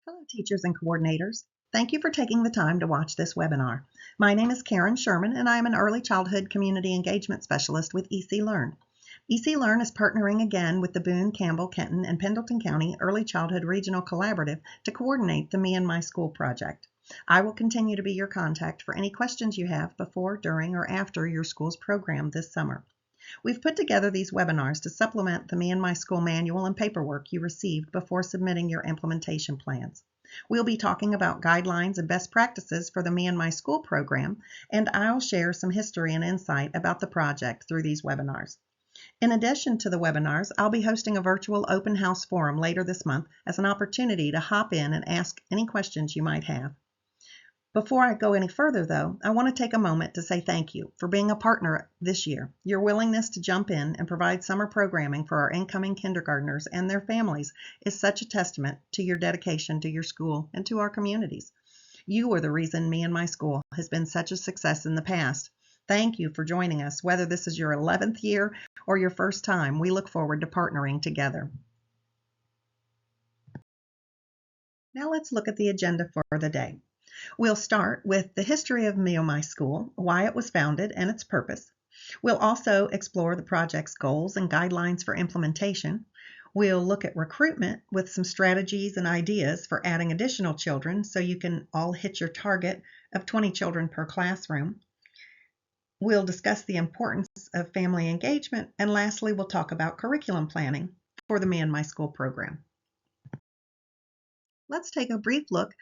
Hello, teachers and coordinators. Thank you for taking the time to watch this webinar. My name is Karen Sherman, and I am an Early Childhood Community Engagement Specialist with EC Learn. EC Learn is partnering again with the Boone, Campbell, Kenton, and Pendleton County Early Childhood Regional Collaborative to coordinate the Me and My School project. I will continue to be your contact for any questions you have before, during, or after your school's program this summer. We've put together these webinars to supplement the Me and My School manual and paperwork you received before submitting your implementation plans. We'll be talking about guidelines and best practices for the Me and My School program, and I'll share some history and insight about the project through these webinars. In addition to the webinars, I'll be hosting a virtual open house forum later this month as an opportunity to hop in and ask any questions you might have. Before I go any further, though, I want to take a moment to say thank you for being a partner this year. Your willingness to jump in and provide summer programming for our incoming kindergartners and their families is such a testament to your dedication to your school and to our communities. You are the reason Me and My School has been such a success in the past. Thank you for joining us, whether this is your 11th year or your first time. We look forward to partnering together. Now let's look at the agenda for the day. We'll start with the history of Me and My School, why it was founded, and its purpose. We'll also explore the project's goals and guidelines for implementation. We'll look at recruitment with some strategies and ideas for adding additional children so you can all hit your target of 20 children per classroom. We'll discuss the importance of family engagement, and lastly, we'll talk about curriculum planning for the Me and My School program. Let's take a brief look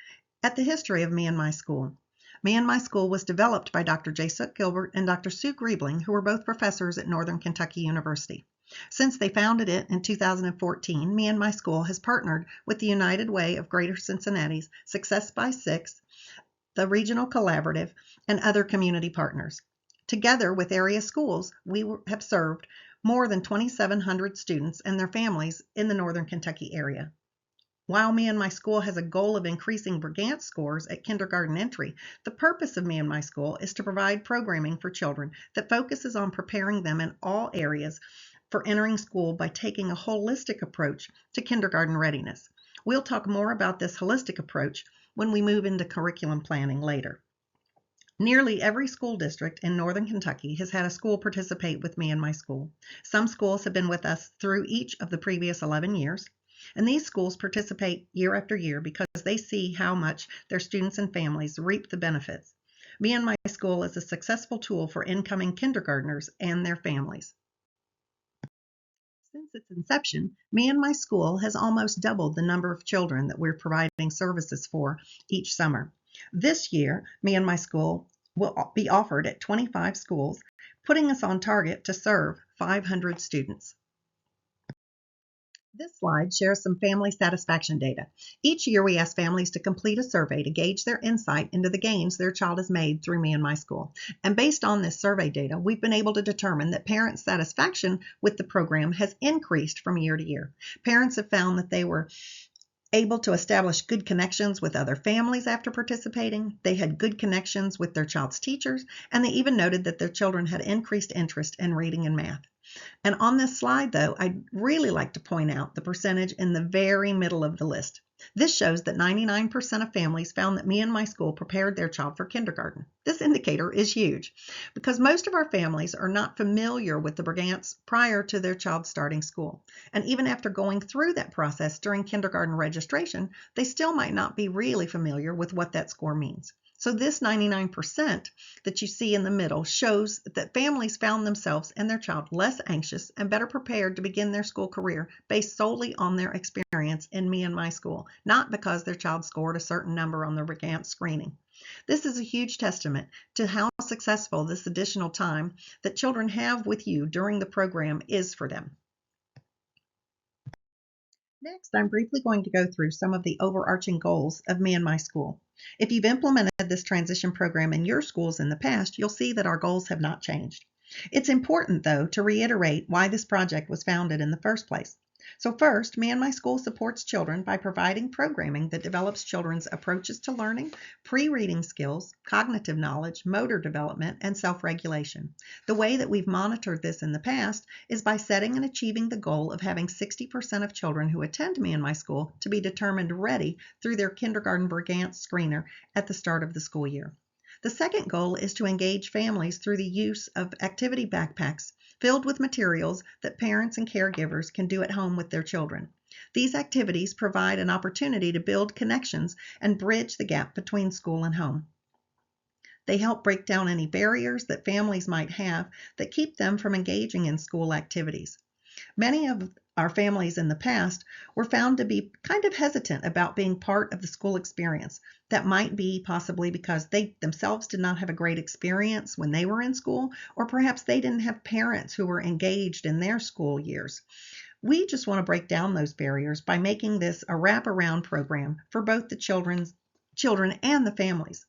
at the history of Me and My School. Me and My School was developed by Dr. J. Suk Gilbert and Dr. Sue Griebling, who were both professors at Northern Kentucky University. Since they founded it in 2014, Me and My School has partnered with the United Way of Greater Cincinnati's Success by Six, the Regional Collaborative, and other community partners. Together with area schools, we have served more than 2,700 students and their families in the Northern Kentucky area. While Me and My School has a goal of increasing Brigance scores at kindergarten entry, the purpose of Me and My School is to provide programming for children that focuses on preparing them in all areas for entering school by taking a holistic approach to kindergarten readiness. We'll talk more about this holistic approach when we move into curriculum planning later. Nearly every school district in Northern Kentucky has had a school participate with Me and My School. Some schools have been with us through each of the previous 11 years. And these schools participate year after year because they see how much their students and families reap the benefits. Me and My School is a successful tool for incoming kindergartners and their families. Since its inception, Me and My School has almost doubled the number of children that we're providing services for each summer. This year, Me and My School will be offered at 25 schools, putting us on target to serve 500 students. This slide shares some family satisfaction data. Each year we ask families to complete a survey to gauge their insight into the gains their child has made through Me and My School. And based on this survey data, we've been able to determine that parents' satisfaction with the program has increased from year to year. Parents have found that they were able to establish good connections with other families after participating. They had good connections with their child's teachers, and they even noted that their children had increased interest in reading and math. And on this slide, though, I'd really like to point out the percentage in the very middle of the list. This shows that 99% of families found that Me and My School prepared their child for kindergarten. This indicator is huge because most of our families are not familiar with the Brigance prior to their child starting school. And even after going through that process during kindergarten registration, they still might not be really familiar with what that score means. So this 99% that you see in the middle shows that families found themselves and their child less anxious and better prepared to begin their school career based solely on their experience in Me and My School, not because their child scored a certain number on the Brigance screening. This is a huge testament to how successful this additional time that children have with you during the program is for them. Next, I'm briefly going to go through some of the overarching goals of Me and My School. If you've implemented this transition program in your schools in the past, you'll see that our goals have not changed. It's important, though, to reiterate why this project was founded in the first place. So first, Me and My School supports children by providing programming that develops children's approaches to learning, pre-reading skills, cognitive knowledge, motor development, and self-regulation. The way that we've monitored this in the past is by setting and achieving the goal of having 60% of children who attend Me and My School to be determined ready through their kindergarten Brigance screener at the start of the school year. The second goal is to engage families through the use of activity backpacks filled with materials that parents and caregivers can do at home with their children. These activities provide an opportunity to build connections and bridge the gap between school and home. They help break down any barriers that families might have that keep them from engaging in school activities. Many of our families in the past were found to be kind of hesitant about being part of the school experience. That might be possibly because they themselves did not have a great experience when they were in school, or perhaps they didn't have parents who were engaged in their school years. We just want to break down those barriers by making this a wraparound program for both the children and the families.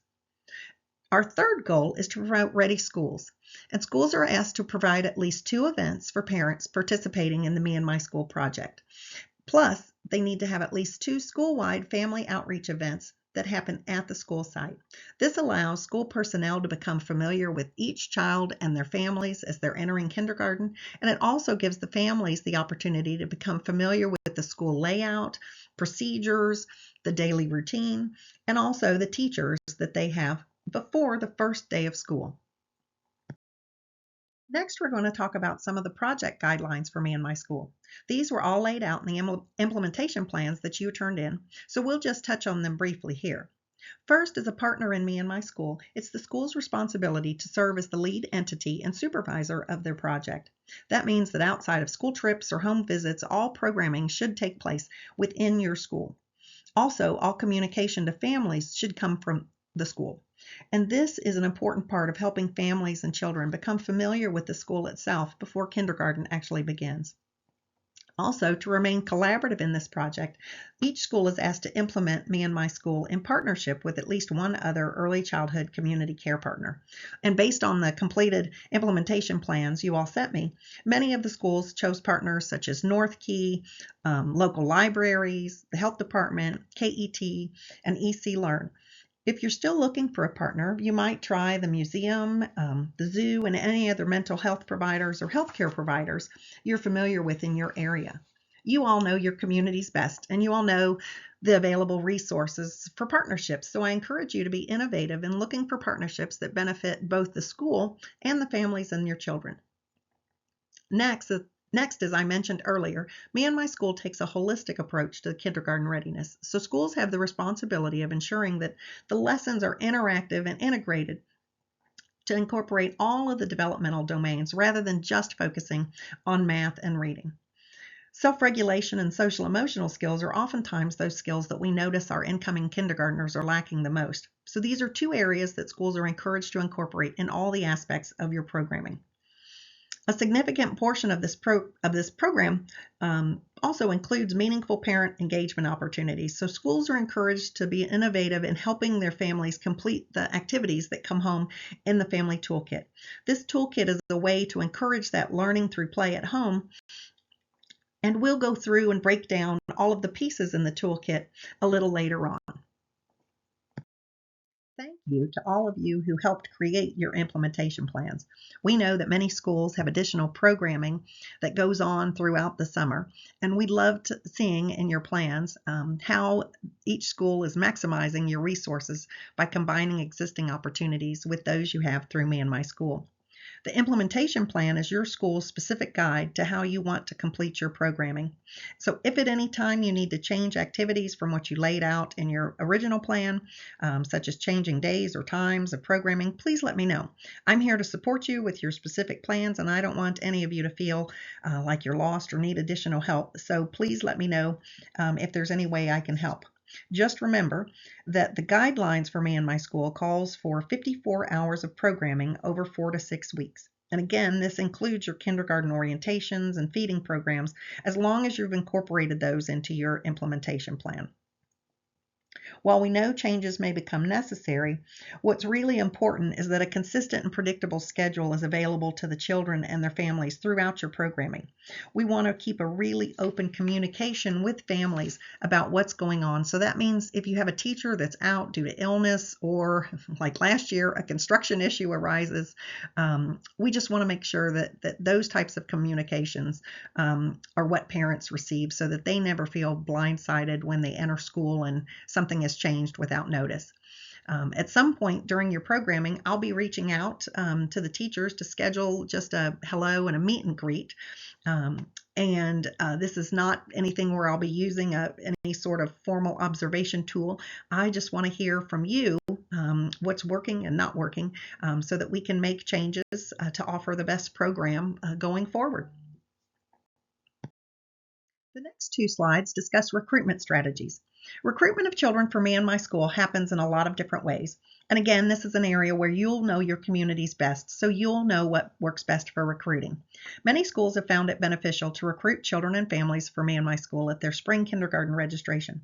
Our third goal is to promote ready schools, and schools are asked to provide at least 2 events for parents participating in the Me and My School project. Plus, they need to have at least 2 school-wide family outreach events that happen at the school site. This allows school personnel to become familiar with each child and their families as they're entering kindergarten, and it also gives the families the opportunity to become familiar with the school layout, procedures, the daily routine, and also the teachers that they have before the first day of school. Next, we're going to talk about some of the project guidelines for Me and My School. These were all laid out in the implementation plans that you turned in, so we'll just touch on them briefly here. First, as a partner in Me and My School, it's the school's responsibility to serve as the lead entity and supervisor of their project. That means that outside of school trips or home visits, all programming should take place within your school. Also, all communication to families should come from the school. And this is an important part of helping families and children become familiar with the school itself before kindergarten actually begins. Also, to remain collaborative in this project, each school is asked to implement Me and My School in partnership with at least one other early childhood community care partner. And based on the completed implementation plans you all sent me, many of the schools chose partners such as North Key, local libraries, the health department, KET, and EC Learn. If you're still looking for a partner, you might try the museum, the zoo, and any other mental health providers or healthcare providers you're familiar with in your area. You all know your communities best, and you all know the available resources for partnerships. So I encourage you to be innovative in looking for partnerships that benefit both the school and the families and your children. Next, as I mentioned earlier, Me and My School takes a holistic approach to kindergarten readiness. So schools have the responsibility of ensuring that the lessons are interactive and integrated to incorporate all of the developmental domains rather than just focusing on math and reading. Self-regulation and social-emotional skills are oftentimes those skills that we notice our incoming kindergartners are lacking the most. So these are 2 areas that schools are encouraged to incorporate in all the aspects of your programming. A significant portion of this program also includes meaningful parent engagement opportunities. So schools are encouraged to be innovative in helping their families complete the activities that come home in the family toolkit. This toolkit is a way to encourage that learning through play at home, and we'll go through and break down all of the pieces in the toolkit a little later on. Thank you to all of you who helped create your implementation plans. We know that many schools have additional programming that goes on throughout the summer, and we loved seeing in your plans how each school is maximizing your resources by combining existing opportunities with those you have through Me and My School. The implementation plan is your school's specific guide to how you want to complete your programming. So if at any time you need to change activities from what you laid out in your original plan, such as changing days or times of programming, please let me know. I'm here to support you with your specific plans, and I don't want any of you to feel like you're lost or need additional help. So please let me know if there's any way I can help. Just remember that the guidelines for Me and My School calls for 54 hours of programming over 4 to 6 weeks. And again, this includes your kindergarten orientations and feeding programs, as long as you've incorporated those into your implementation plan. While we know changes may become necessary, what's really important is that a consistent and predictable schedule is available to the children and their families throughout your programming. We want to keep a really open communication with families about what's going on. So that means if you have a teacher that's out due to illness, or like last year, a construction issue arises, we just want to make sure that those types of communications are what parents receive, so that they never feel blindsided when they enter school and something has changed without notice. At some point during your programming, I'll be reaching out to the teachers to schedule just a hello and a meet and greet. This is not anything where I'll be using any sort of formal observation tool. I just want to hear from you what's working and not working, so that we can make changes to offer the best program going forward. The next two slides discuss recruitment strategies. Recruitment of children for Me and My School happens in a lot of different ways. And again, this is an area where you'll know your communities best, so you'll know what works best for recruiting. Many schools have found it beneficial to recruit children and families for Me and My School at their spring kindergarten registration.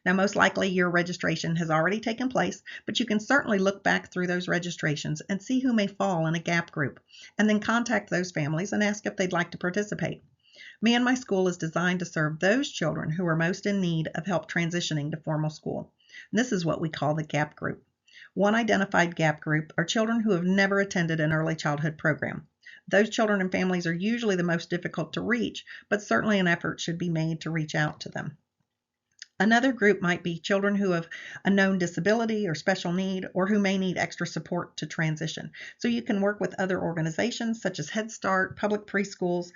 Now, most likely your registration has already taken place, but you can certainly look back through those registrations and see who may fall in a gap group, and then contact those families and ask if they'd like to participate. Me and My School is designed to serve those children who are most in need of help transitioning to formal school. And this is what we call the gap group. One identified gap group are children who have never attended an early childhood program. Those children and families are usually the most difficult to reach, but certainly an effort should be made to reach out to them. Another group might be children who have a known disability or special need, or who may need extra support to transition. So you can work with other organizations such as Head Start, public preschools,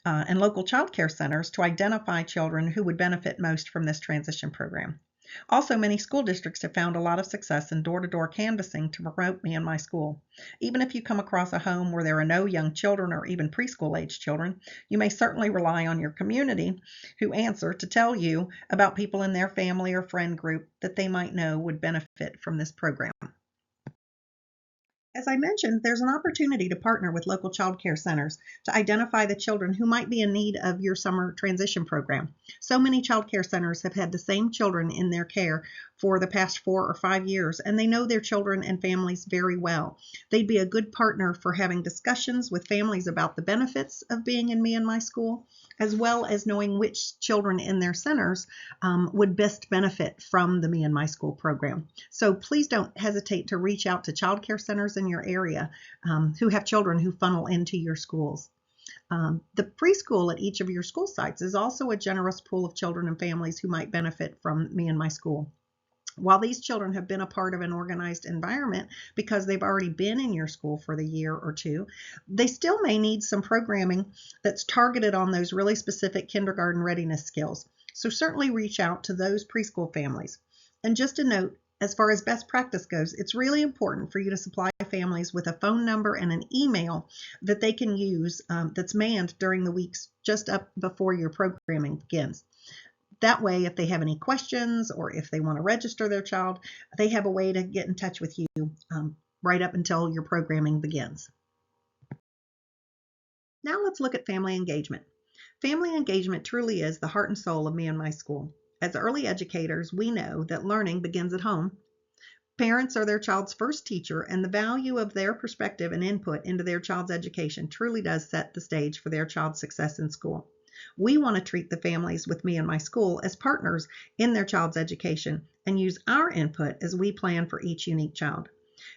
and local child care centers to identify children who would benefit most from this transition program. Also, many school districts have found a lot of success in door-to-door canvassing to promote Me and My School. Even if you come across a home where there are no young children or even preschool-age children, you may certainly rely on your community who answer to tell you about people in their family or friend group that they might know would benefit from this program. As I mentioned, there's an opportunity to partner with local child care centers to identify the children who might be in need of your summer transition program. So many child care centers have had the same children in their care for the past 4 or 5 years, and they know their children and families very well. They'd be a good partner for having discussions with families about the benefits of being in Me and My School, as well as knowing which children in their centers would best benefit from the Me and My School program. So please don't hesitate to reach out to child care centers in your area who have children who funnel into your schools. The preschool at each of your school sites is also a generous pool of children and families who might benefit from Me and My School. While these children have been a part of an organized environment because they've already been in your school for the year or two, they still may need some programming that's targeted on those really specific kindergarten readiness skills. So certainly reach out to those preschool families. And just a note, as far as best practice goes, it's really important for you to supply families with a phone number and an email that they can use that's manned during the weeks just up before your programming begins. That way, if they have any questions or if they want to register their child, they have a way to get in touch with you right up until your programming begins. Now let's look at family engagement. Family engagement truly is the heart and soul of Me and My School. As early educators, we know that learning begins at home. Parents are their child's first teacher, and the value of their perspective and input into their child's education truly does set the stage for their child's success in school. We want to treat the families with Me and My School as partners in their child's education and use our input as we plan for each unique child.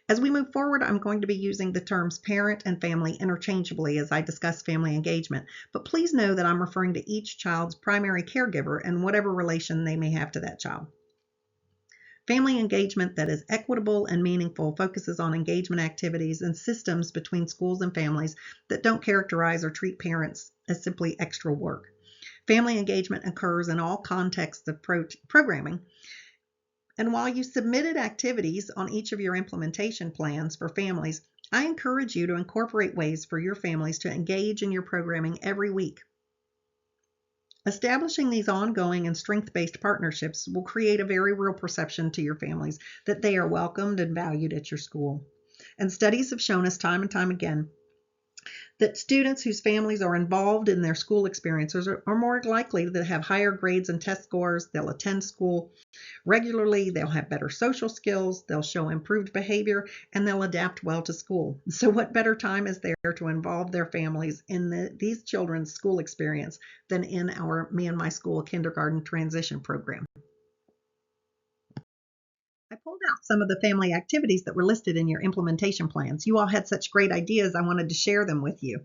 As we move forward, I'm going to be using the terms parent and family interchangeably as I discuss family engagement, but please know that I'm referring to each child's primary caregiver and whatever relation they may have to that child. Family engagement that is equitable and meaningful focuses on engagement activities and systems between schools and families that don't characterize or treat parents as simply extra work. Family engagement occurs in all contexts of programming. And while you submitted activities on each of your implementation plans for families, I encourage you to incorporate ways for your families to engage in your programming every week. Establishing these ongoing and strength-based partnerships will create a very real perception to your families that they are welcomed and valued at your school. And studies have shown us time and time again that students whose families are involved in their school experiences are more likely to have higher grades and test scores. They'll attend school regularly, they'll have better social skills, they'll show improved behavior, and they'll adapt well to school. So what better time is there to involve their families in these children's school experience than in our Me and My School kindergarten transition program? I pulled out some of the family activities that were listed in your implementation plans. You all had such great ideas, I wanted to share them with you.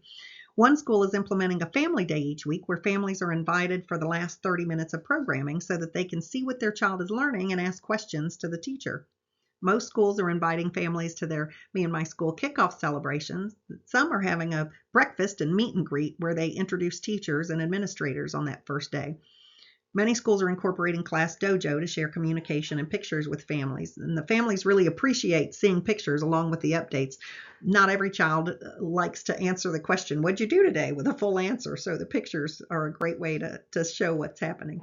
One school is implementing a family day each week where families are invited for the last 30 minutes of programming so that they can see what their child is learning and ask questions to the teacher. Most schools are inviting families to their Me and My School kickoff celebrations. Some are having a breakfast and meet and greet where they introduce teachers and administrators on that first day. Many schools are incorporating Class Dojo to share communication and pictures with families, and the families really appreciate seeing pictures along with the updates. Not every child likes to answer the question, "What'd you do today?" with a full answer, so the pictures are a great way to show what's happening.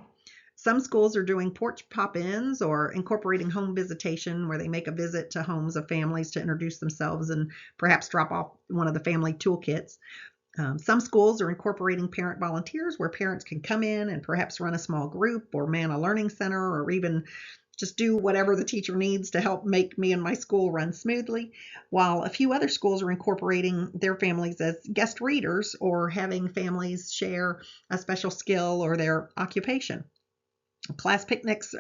Some schools are doing porch pop-ins or incorporating home visitation where they make a visit to homes of families to introduce themselves and perhaps drop off one of the family toolkits. Some schools are incorporating parent volunteers where parents can come in and perhaps run a small group or man a learning center or even just do whatever the teacher needs to help make Me and My School run smoothly, while a few other schools are incorporating their families as guest readers or having families share a special skill or their occupation. Class picnics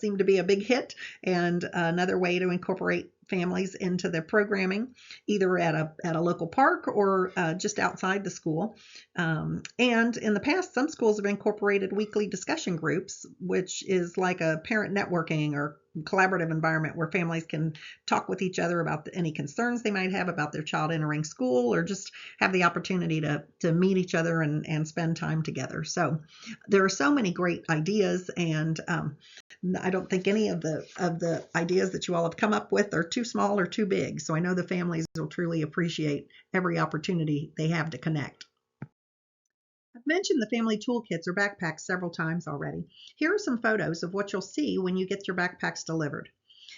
seem to be a big hit and another way to incorporate families into their programming, either at a local park or just outside the school. And in the past, some schools have incorporated weekly discussion groups, which is like a parent networking or collaborative environment where families can talk with each other about any concerns they might have about their child entering school, or just have the opportunity to meet each other and spend time together. So there are so many great ideas, and I don't think any of the ideas that you all have come up with are too small or too big. So I know the families will truly appreciate every opportunity they have to connect. I've mentioned the family toolkits or backpacks several times already. Here are some photos of what you'll see when you get your backpacks delivered.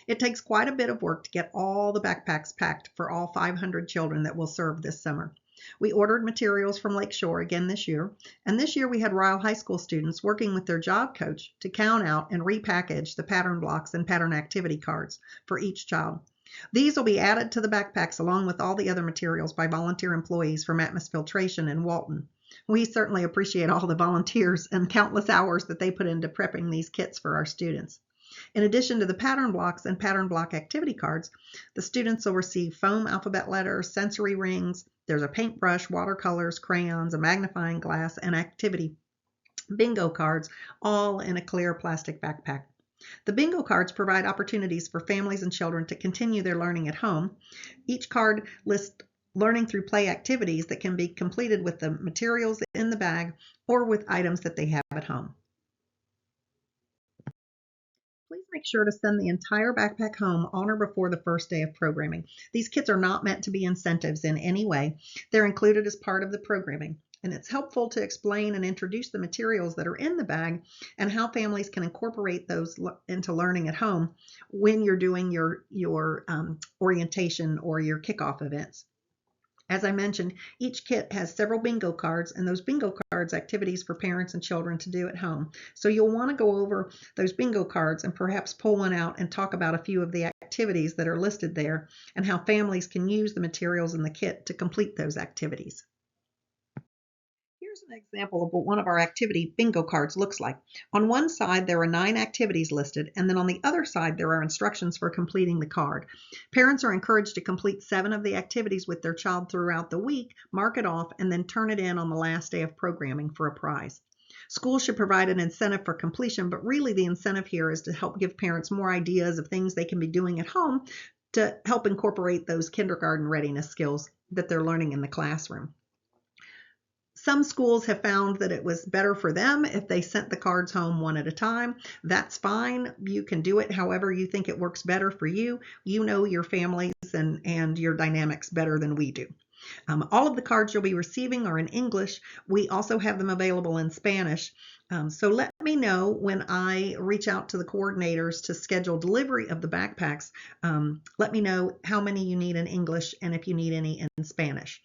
It takes quite a bit of work to get all the backpacks packed for all 500 children that will serve this summer. We ordered materials from Lakeshore again this year, and this year we had Ryle High School students working with their job coach to count out and repackage the pattern blocks and pattern activity cards for each child. These will be added to the backpacks along with all the other materials by volunteer employees from Atmos Filtration in Walton. We certainly appreciate all the volunteers and countless hours that they put into prepping these kits for our students. In addition to the pattern blocks and pattern block activity cards, the students will receive foam alphabet letters, sensory rings, there's a paintbrush, watercolors, crayons, a magnifying glass, and activity bingo cards, all in a clear plastic backpack. The bingo cards provide opportunities for families and children to continue their learning at home. Each card lists learning through play activities that can be completed with the materials in the bag or with items that they have at home. Please make sure to send the entire backpack home on or before the first day of programming. These kits are not meant to be incentives in any way. They're included as part of the programming, and it's helpful to explain and introduce the materials that are in the bag and how families can incorporate those into learning at home when you're doing your orientation or your kickoff events. As I mentioned, each kit has several bingo cards, and those bingo cards activities for parents and children to do at home. So you'll want to go over those bingo cards and perhaps pull one out and talk about a few of the activities that are listed there and how families can use the materials in the kit to complete those activities. Here's an example of what one of our activity bingo cards looks like. On one side, there are 9 activities listed, and then on the other side, there are instructions for completing the card. Parents are encouraged to complete 7 of the activities with their child throughout the week, mark it off, and then turn it in on the last day of programming for a prize. Schools should provide an incentive for completion, but really the incentive here is to help give parents more ideas of things they can be doing at home to help incorporate those kindergarten readiness skills that they're learning in the classroom. Some schools have found that it was better for them if they sent the cards home one at a time. That's fine. You can do it however you think it works better for you. You know your families and your dynamics better than we do. All of the cards you'll be receiving are in English. We also have them available in Spanish. So let me know when I reach out to the coordinators to schedule delivery of the backpacks. Let me know how many you need in English and if you need any in Spanish.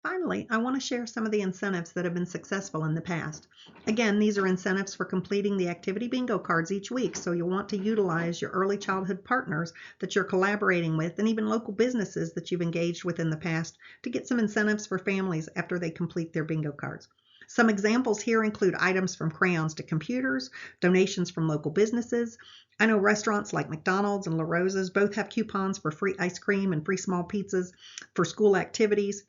Finally, I want to share some of the incentives that have been successful in the past. Again, these are incentives for completing the activity bingo cards each week, so you'll want to utilize your early childhood partners that you're collaborating with and even local businesses that you've engaged with in the past to get some incentives for families after they complete their bingo cards. Some examples here include items from crayons to computers, donations from local businesses. I know restaurants like McDonald's and La Rosa's both have coupons for free ice cream and free small pizzas for school activities,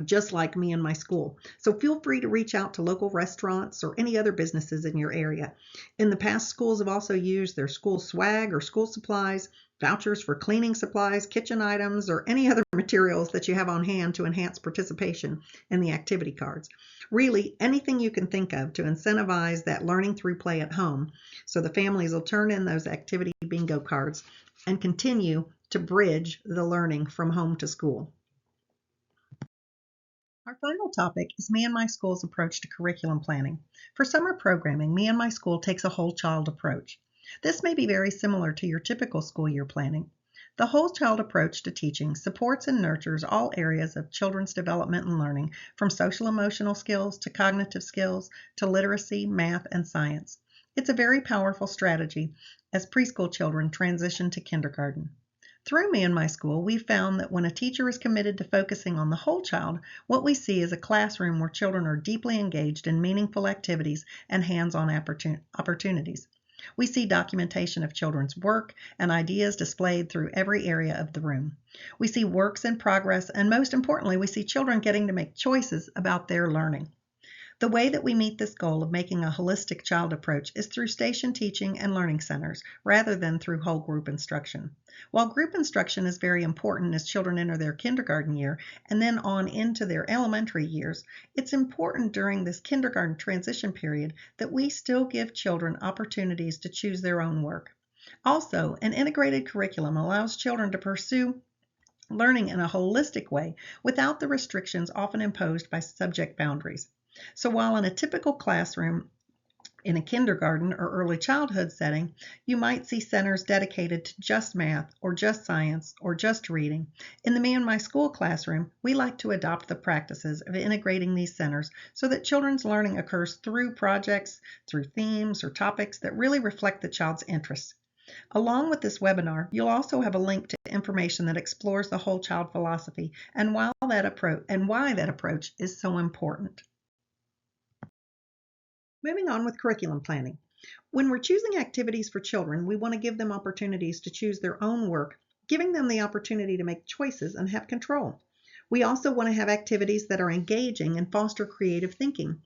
just like me and my school. So feel free to reach out to local restaurants or any other businesses in your area. In the past, schools have also used their school swag or school supplies, vouchers for cleaning supplies, kitchen items, or any other materials that you have on hand to enhance participation in the activity cards. Really, anything you can think of to incentivize that learning through play at home, so the families will turn in those activity bingo cards and continue to bridge the learning from home to school. Our final topic is Me and My School's approach to curriculum planning. For summer programming, Me and My School takes a whole child approach. This may be very similar to your typical school year planning. The whole child approach to teaching supports and nurtures all areas of children's development and learning, from social emotional skills to cognitive skills to literacy, math, and science. It's a very powerful strategy as preschool children transition to kindergarten. Through Me and My School, we've found that when a teacher is committed to focusing on the whole child, what we see is a classroom where children are deeply engaged in meaningful activities and hands-on opportunities. We see documentation of children's work and ideas displayed through every area of the room. We see works in progress, and most importantly, we see children getting to make choices about their learning. The way that we meet this goal of making a holistic child approach is through station teaching and learning centers rather than through whole group instruction. While group instruction is very important as children enter their kindergarten year and then on into their elementary years, it's important during this kindergarten transition period that we still give children opportunities to choose their own work. Also, an integrated curriculum allows children to pursue learning in a holistic way without the restrictions often imposed by subject boundaries. So while in a typical classroom in a kindergarten or early childhood setting, you might see centers dedicated to just math or just science or just reading. In the Me and My School classroom, we like to adopt the practices of integrating these centers so that children's learning occurs through projects, through themes or topics that really reflect the child's interests. Along with this webinar, you'll also have a link to information that explores the whole child philosophy and why that approach is so important. Moving on with curriculum planning. When we're choosing activities for children, we want to give them opportunities to choose their own work, giving them the opportunity to make choices and have control. We also want to have activities that are engaging and foster creative thinking.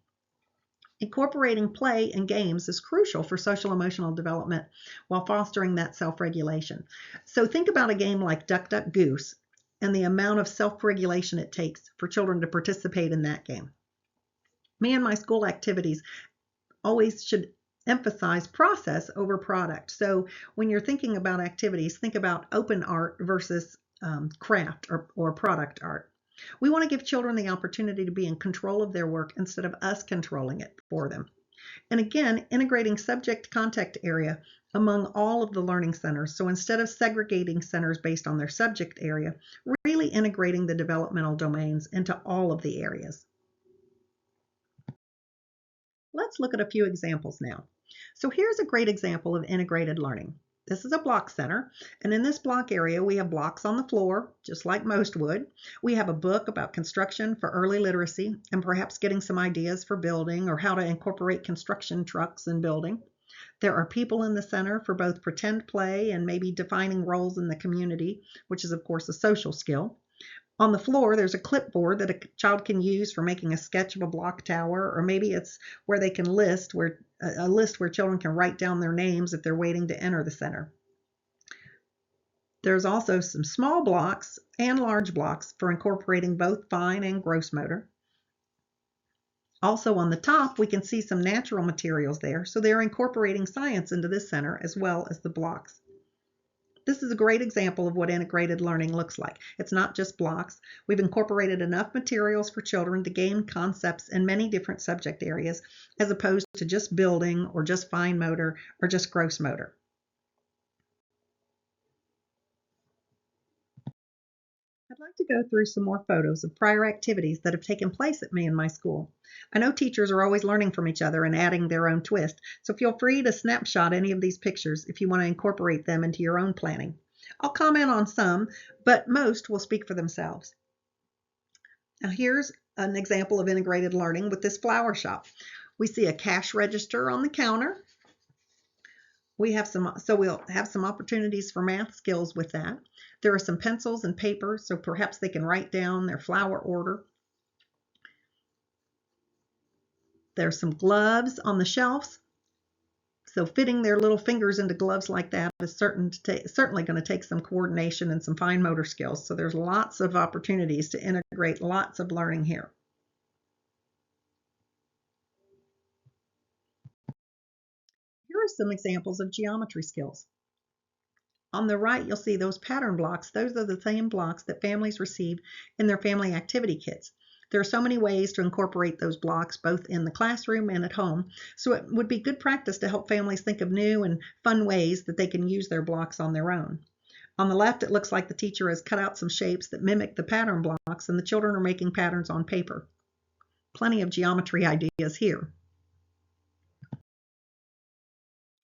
Incorporating play and games is crucial for social emotional development while fostering that self-regulation. So think about a game like Duck, Duck, Goose and the amount of self-regulation it takes for children to participate in that game. Me and My School activities always should emphasize process over product. So when you're thinking about activities, think about open art versus craft or product art. We want to give children the opportunity to be in control of their work instead of us controlling it for them. And again, integrating subject contact area among all of the learning centers. So instead of segregating centers based on their subject area, really integrating the developmental domains into all of the areas. Let's look at a few examples now. So here's a great example of integrated learning. This is a block center, and in this block area we have blocks on the floor, just like most would. We have a book about construction for early literacy and perhaps getting some ideas for building or how to incorporate construction trucks in building. There are people in the center for both pretend play and maybe defining roles in the community, which is of course a social skill. On the floor, there's a clipboard that a child can use for making a sketch of a block tower, or maybe it's where they can list where children can write down their names if they're waiting to enter the center. There's also some small blocks and large blocks for incorporating both fine and gross motor. Also on the top, we can see some natural materials there, so they're incorporating science into this center as well as the blocks. This is a great example of what integrated learning looks like. It's not just blocks. We've incorporated enough materials for children to gain concepts in many different subject areas, as opposed to just building or just fine motor or just gross motor. I'd I'd like to go through some more photos of prior activities that have taken place at Me and My School. I know teachers are always learning from each other and adding their own twist, so feel free to snapshot any of these pictures if you want to incorporate them into your own planning. I'll comment on some, but most will speak for themselves. Now here's an example of integrated learning with this flower shop. We see a cash register on the counter. We'll have some opportunities for math skills with that. There are some pencils and paper, so perhaps they can write down their flower order. There's some gloves on the shelves. So fitting their little fingers into gloves like that is certainly going to take some coordination and some fine motor skills. So there's lots of opportunities to integrate lots of learning here. Here are some examples of geometry skills. On the right, you'll see those pattern blocks. Those are the same blocks that families receive in their family activity kits. There are so many ways to incorporate those blocks both in the classroom and at home, so it would be good practice to help families think of new and fun ways that they can use their blocks on their own. On the left, it looks like the teacher has cut out some shapes that mimic the pattern blocks, and the children are making patterns on paper. Plenty of geometry ideas here.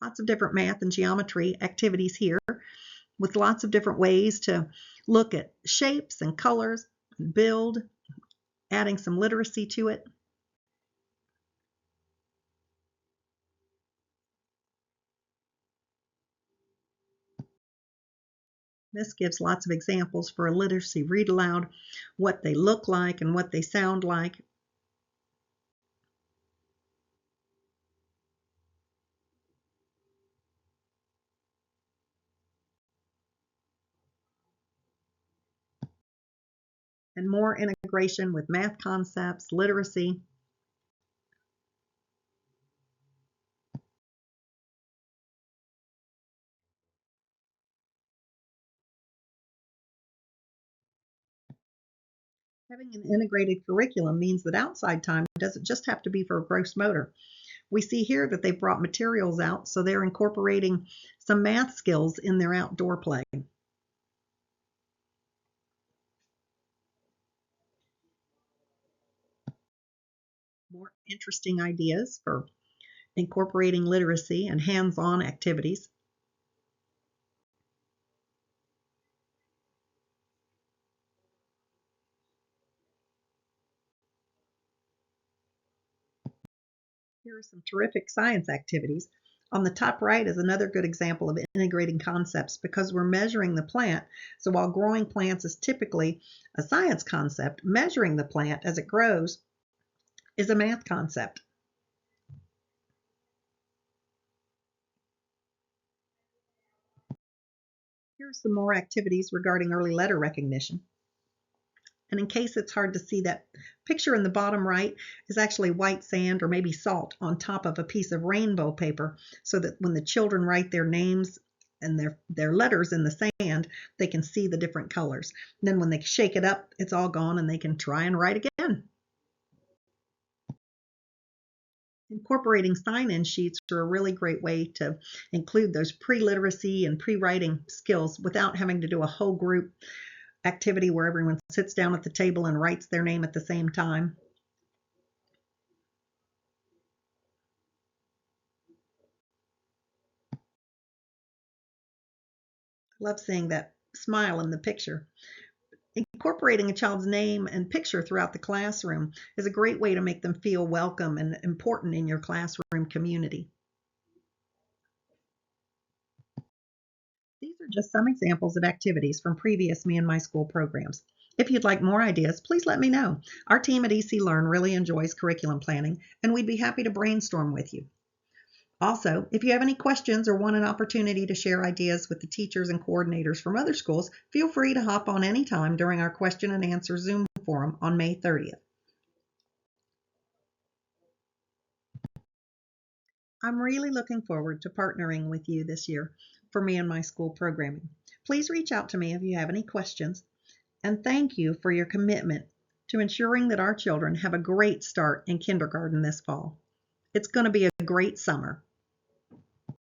Lots of different math and geometry activities here with lots of different ways to look at shapes and colors and build, adding some literacy to it. This gives lots of examples for a literacy read aloud, what they look like and what they sound like. And more integration with math concepts, literacy. Having an integrated curriculum means that outside time doesn't just have to be for gross motor. We see here that they've brought materials out, so they're incorporating some math skills in their outdoor play. More interesting ideas for incorporating literacy and hands-on activities. Here are some terrific science activities. On the top right is another good example of integrating concepts because we're measuring the plant. So while growing plants is typically a science concept, measuring the plant as it grows is a math concept. Here are some more activities regarding early letter recognition. And in case it's hard to see, that picture in the bottom right is actually white sand or maybe salt on top of a piece of rainbow paper, so that when the children write their names and their letters in the sand, they can see the different colors. And then when they shake it up, it's all gone and they can try and write again. Incorporating sign-in sheets are a really great way to include those pre-literacy and pre-writing skills without having to do a whole group activity where everyone sits down at the table and writes their name at the same time. I love seeing that smile in the picture. Incorporating a child's name and picture throughout the classroom is a great way to make them feel welcome and important in your classroom community. These are just some examples of activities from previous Me and My School programs. If you'd like more ideas, please let me know. Our team at EC Learn really enjoys curriculum planning, and we'd be happy to brainstorm with you. Also, if you have any questions or want an opportunity to share ideas with the teachers and coordinators from other schools, feel free to hop on anytime during our question and answer Zoom forum on May 30th. I'm really looking forward to partnering with you this year for Me and My School programming. Please reach out to me if you have any questions, and thank you for your commitment to ensuring that our children have a great start in kindergarten this fall. It's going to be a great summer.